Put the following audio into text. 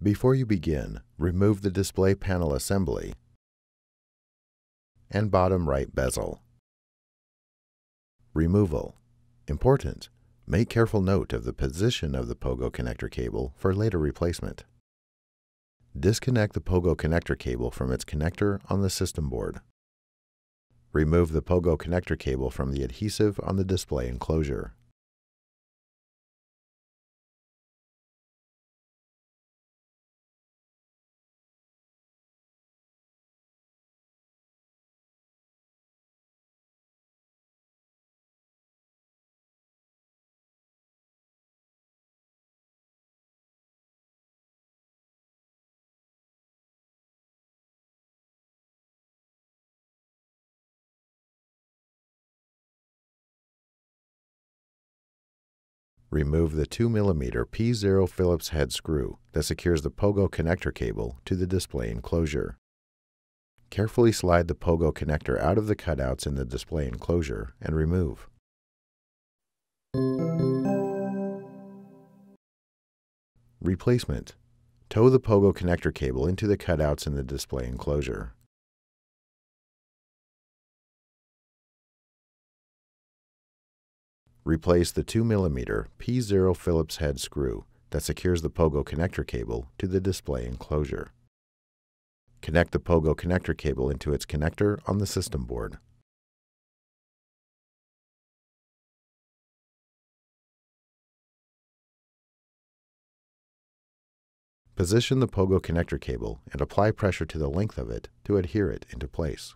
Before you begin, remove the display panel assembly and bottom right bezel. Removal. Important. Make careful note of the position of the POGO connector cable for later replacement. Disconnect the POGO connector cable from its connector on the system board. Remove the POGO connector cable from the adhesive on the display enclosure. Remove the 2 mm P0 Phillips head screw that secures the POGO connector cable to the display enclosure. Carefully slide the POGO connector out of the cutouts in the display enclosure and remove. Replacement. Tow the POGO connector cable into the cutouts in the display enclosure. Replace the 2 mm P0 Phillips head screw that secures the POGO connector cable to the display enclosure. Connect the POGO connector cable into its connector on the system board. Position the POGO connector cable and apply pressure to the length of it to adhere it into place.